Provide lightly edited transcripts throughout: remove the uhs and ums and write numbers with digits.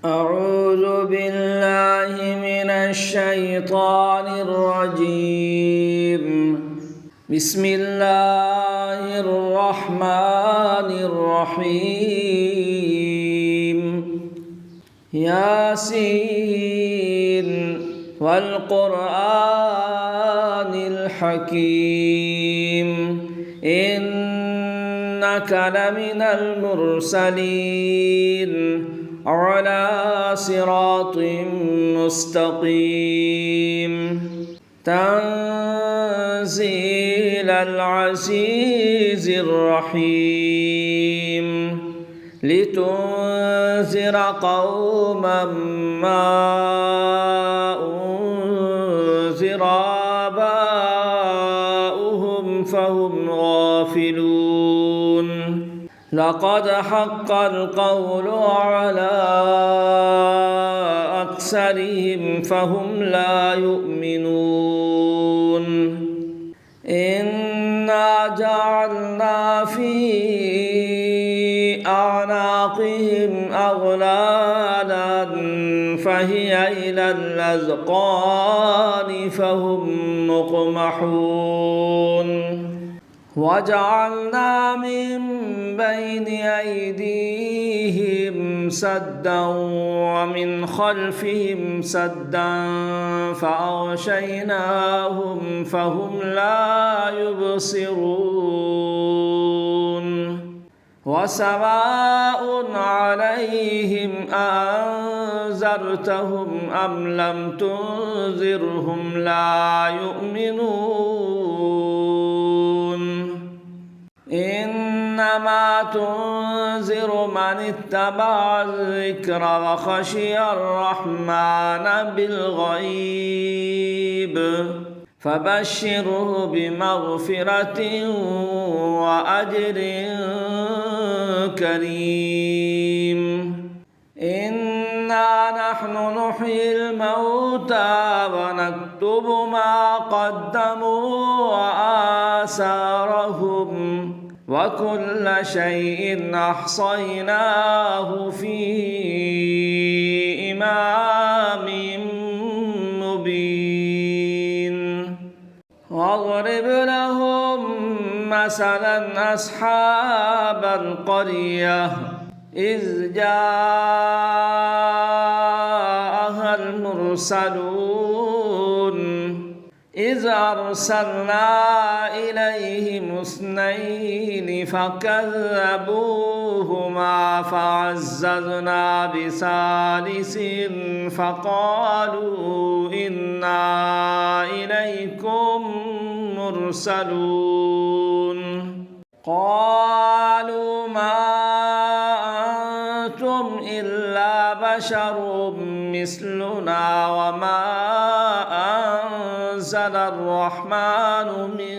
أعوذ بالله من الشيطان الرجيم. بسم الله الرحمن الرحيم. ياسين والقرآن الحكيم إنك لمن المرسلين على صراط مستقيم تنزيل العزيز الرحيم لتنذر قوما ما أنذر آباؤهم فهم غافلون لقد حق القول على أكثرهم فهم لا يؤمنون إنا جعلنا في أعناقهم أغلالا فهي إلى الأذقان فهم مقمحون وجعلنا من بين أيديهم سدا ومن خلفهم سدا فأغشيناهم فهم لا يبصرون وسواء عليهم أأنذرتهم أم لم تنذرهم لا يؤمنون إنما تنذر من اتبع الذكر وخشي الرحمن بالغيب فبشره بمغفرة وأجر كريم إنا نحن نحيي الموتى ونكتب ما قدموا وآثارهم وكل شيء أحصيناه في إمام مبين واضرب لهم مثلا أصحاب القرية إذ جاءها المرسلون إذ أرسلنا إليهم اثنين فكذبوهما فعززنا بثالث فقالوا إنا إليكم مرسلون قالوا ما أنتم إلا بشر مثلنا وما أنزل الرحمن من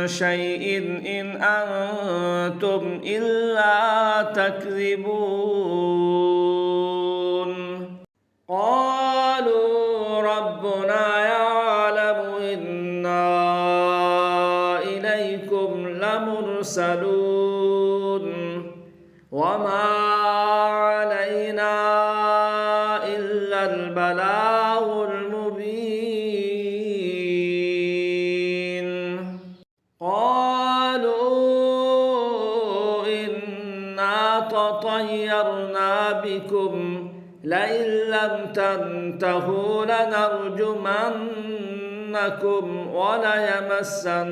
شيء إن أنتم إلا تكذبون قالوا ربنا يعلم إنا إليكم لمرسلون وما علينا إلا البلاغ المبين قالوا إنا تطيرنا بكم لئن لم تنتهوا لنرجمنكم وليمسنكم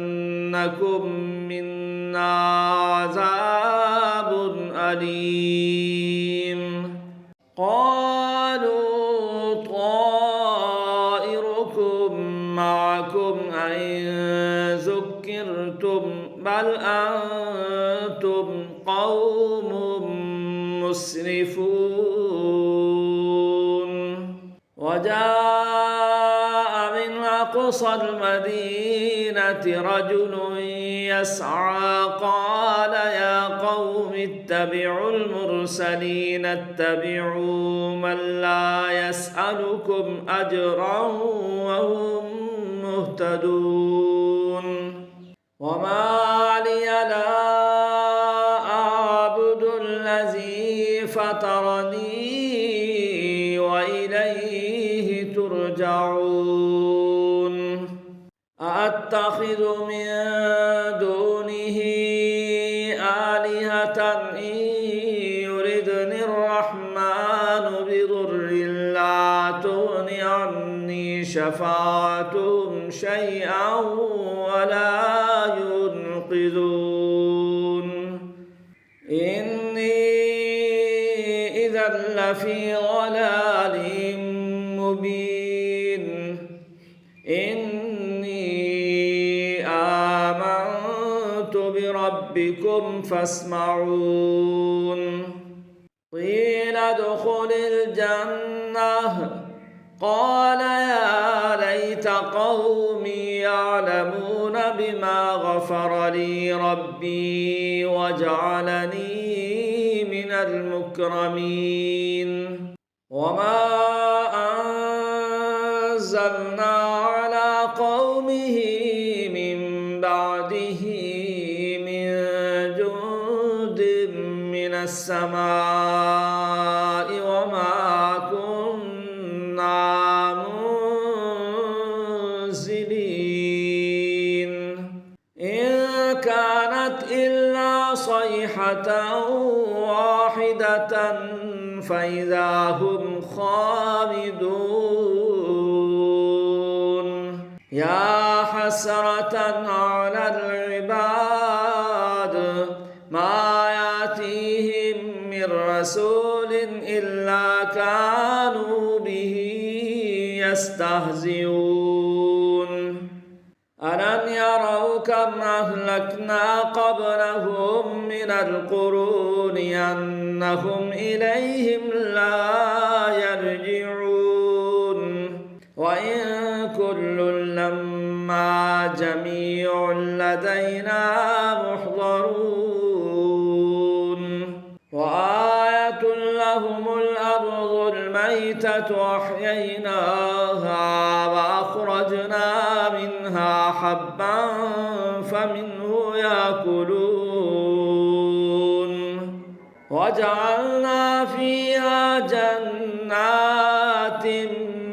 منا عذاب أليم قالوا طائركم معكم أئن ذكرتم بل أنتم قوم مسرفون وجاء من أقصى المدينة رجل يسعى قال يا قوم اتبعوا المرسلين اتبعوا من لا يسألكم أجرا وهم مهتدون وما لي لا أعبد الذي فطرني يرجعون أأتخذ من دونه آلهة إن يردني الرحمن بضر لا تغن عني شفاعتهم شيئا ولا ينقذون إني إذا لفي ضلال مبين إني آمنت بربكم فاسمعون قيل ادخل الجنة قال يا ليت قومي يعلمون بما غفر لي ربي وجعلني من المكرمين وما أنزلنا على قومه من بعده من جند من السماء وما كنا منزلين إن كانت إلا صيحة واحدة فإذا هم خامدون يا حسرة على العباد ما يأتيهم من رسول إلا كانوا به يستهزئون ألم يروا كم أهلكنا قبلهم من القرون أنهم إليهم لا يرجعون وإن كل لما جميع لدينا محضرون وآية لهم الأرض الميتة أحييناها وأخرجنا منها حبا فمنه يأكلون وجعلنا فيها جنات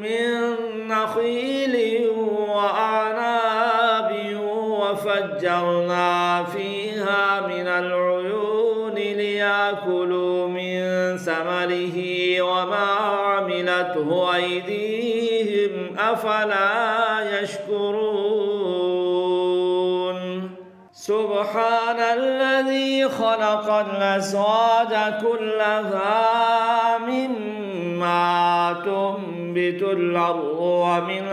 من نخيل وأعناب وفجرنا فيها من العيون ليأكلوا من ثمره وما عملته أيديهم أفلا يشكرون سبحان الذي خلق الأزواج كلها مما تنبت الأرض ومن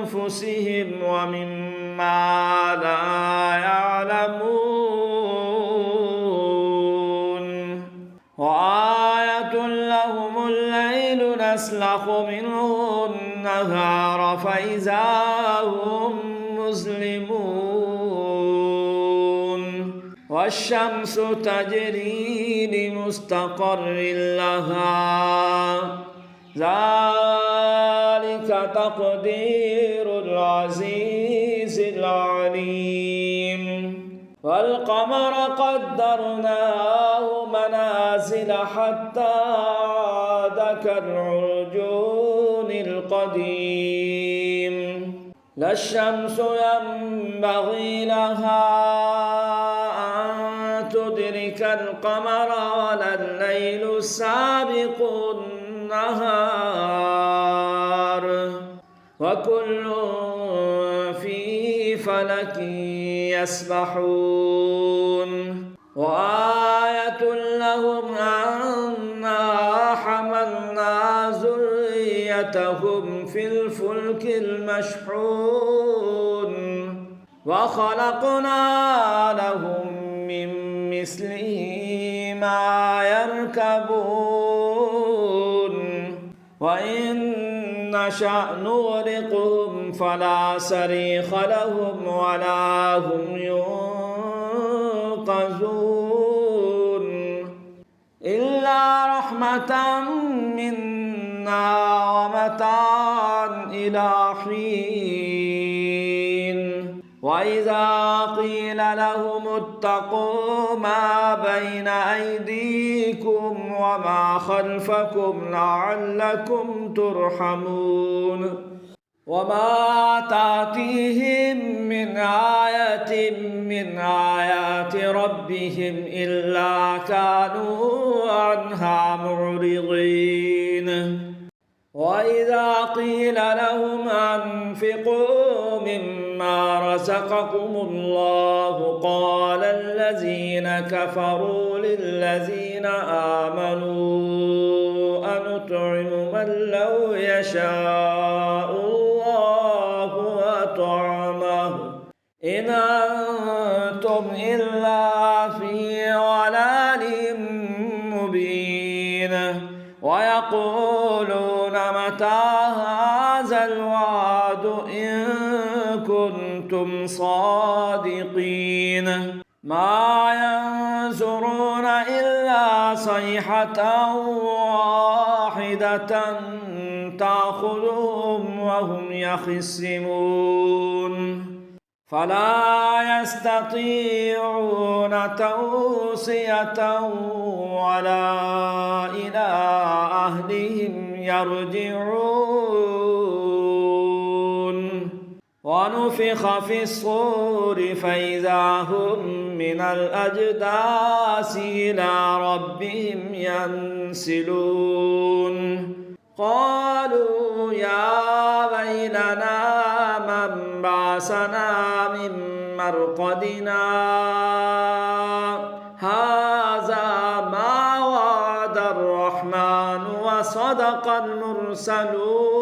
أنفسهم ومما لا يعلمون وآية لهم الليل نسلخ منه النهار فإذا هم مظلمون والشمس تجري لمستقر لها ذلك تقدير العزيز العليم والقمر قدرناه منازل حتى عاد كالعرجون القديم لا الشمس ينبغي لها أن تدرك القمر ولا الليل سابق النهار وكل في فلك يسبحون وآية لهم أنا حملنا ذريتهم في الفلك المشحون وخلقنا لهم من مثله ما يركبون وإن نشأ نغرقهم فلا صريخ لهم ولا هم ينقذون إلا رحمة منا ومتاعا إلى حين وإذا قيل لهم اتقوا ما بين أيديكم وما خلفكم لعلكم ترحمون وما تأتيهم من آية من آيات ربهم إلا كانوا عنها معرضين وإذا قيل لهم أنفقوا مما رزقكم الله قال الذين كفروا للذين آمنوا أنطعم من لو يشاء الله أطعمه إن أنتم إلا في ضلال مبين ويقولون متى هذا الوعد إن كنتم صادقين ما ينظرون إلا صيحة واحدة تأخذهم وهم يخصمون فلا يستطيعون توصية ولا إلى أهلهم يرجعون ونفخ في الصور فإذا هم من الأجداث إلى ربهم ينسلون قالوا يا ويلنا من بعثنا من مرقدنا هذا ما وعد الرحمن وصدق المرسلون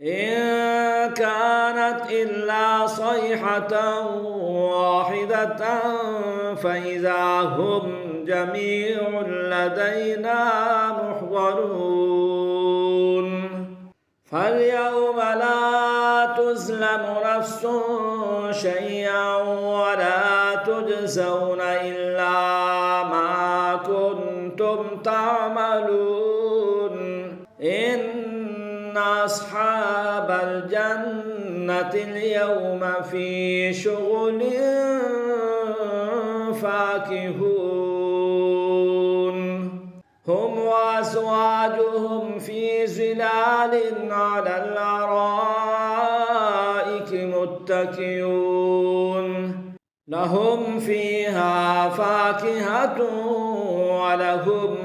إن كانت إلا صيحة واحدة فإذا هم جميع لدينا محضرون فاليوم لا تظلم نفس شيئا ولا تجزون إلا ما كنتم تعملون إن أصحاب الجنة اليوم في شغل فاكهون هم وأزواجهم في ظلال على الأرائك متكئون لهم فيها فاكهة ولهم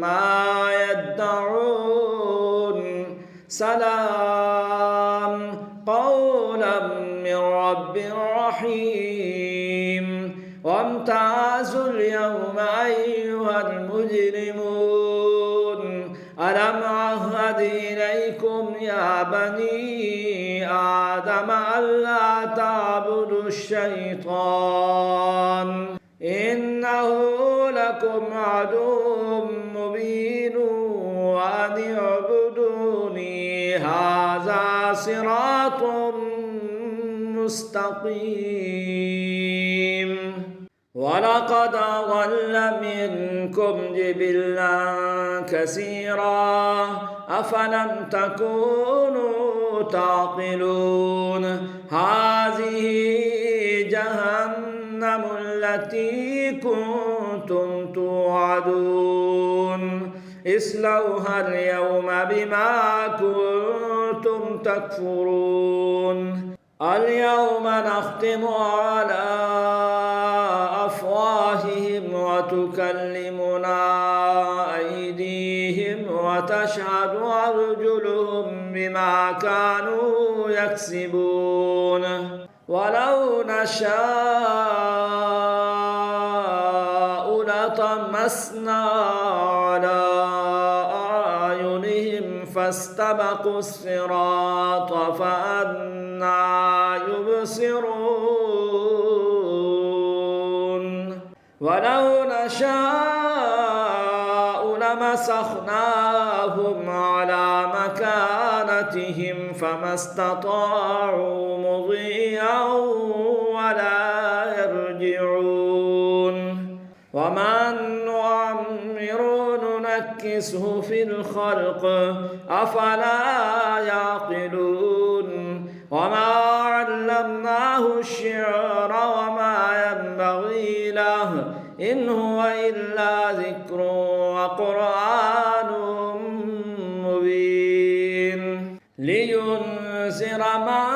ما يدعون سلام قولا من رب رحيم وامتازوا اليوم أيها المجرمون ألم عهد إليكم يا بني آدم ألا تعبدوا الشيطان إنه لكم عدو مبين وأن اعبدوني هذا صراط مستقيم ولقد أضل منكم جبلا كثيرا أفلم تكونوا تعقلون هذه جهنم التي كنتم توعدون اصلوها اليوم بما كنتم تكفرون اليوم نختم على أفواههم وتكلمنا أيديهم وتشهد أرجلهم بما كانوا يكسبون ولو نشاء لطمسنا على أعينهم فاستبقوا الصراط فأنى يبصرون ولو نشاء لمسخناهم على مكانتهم فما استطاعوا مضيا ولا يرجعون ومن نعمر ننكسه في الخلق أفلا يعقلون وما علمناه الشعر وما ينبغي له إن هو إلا ذكر وقرآن مبين لينذر من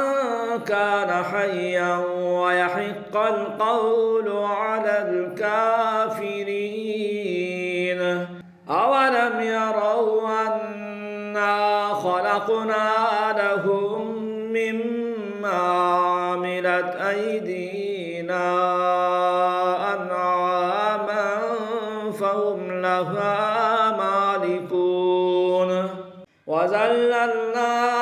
كان حيا ويحق القول على الكافرين أولم يروا أنا خلقنا لهم مما عملت أيدينا أنعاما فهم لها مالكون وذللناها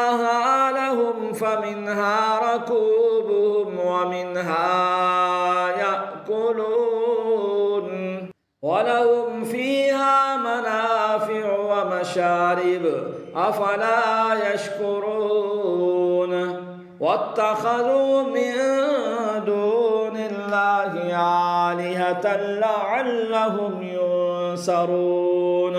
لهم فمنها ركوبهم ومنها يأكلون ولهم فيها منافع ومشارب أفلا يشكرون واتخذوا من دون الله آلهة لعلهم ينصرون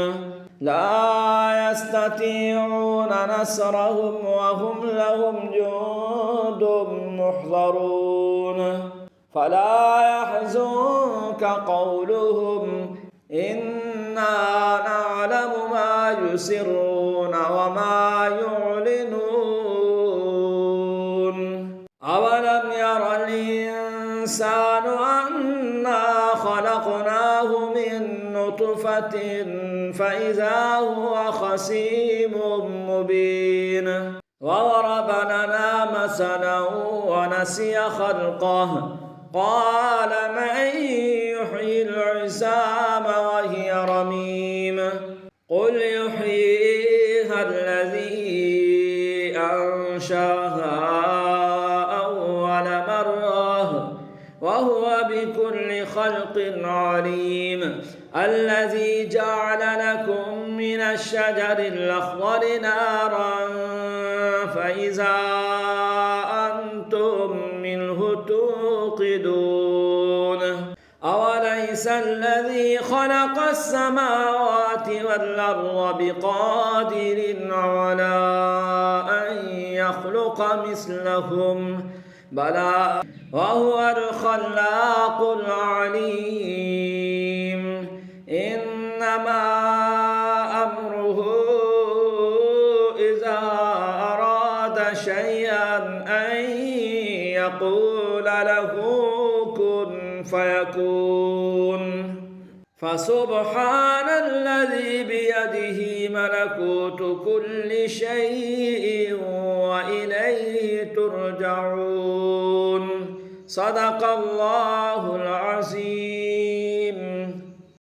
لا يستطيعون نصرهم وهم لهم جند محضرون فلا يحزنك قولهم إنا نعلم ما يسرون وما يعلنون أولم ير الإنسان أنا خلقناه من نطفة فإذا هو خصيم مبين وضرب لنا مثلا ونسي خلقه قال من يحيي العظام وهي رميم قل يحييها الذي أنشاها أول مرة وهو بكل خلق عليم الذي جعل لكم من الشجر الأخضر نارا فإذا أنتم منه توقدون أوليس الذي خلق السماوات والأرض بقادر على أن يخلق مثلهم بلى وهو الخلاق العليم إنما أمره إذا أراد شيئا أن يقول له كن فيكون فسبحان الذي بيده ملكوت كل شيء وإليه ترجعون صدق الله العظيم.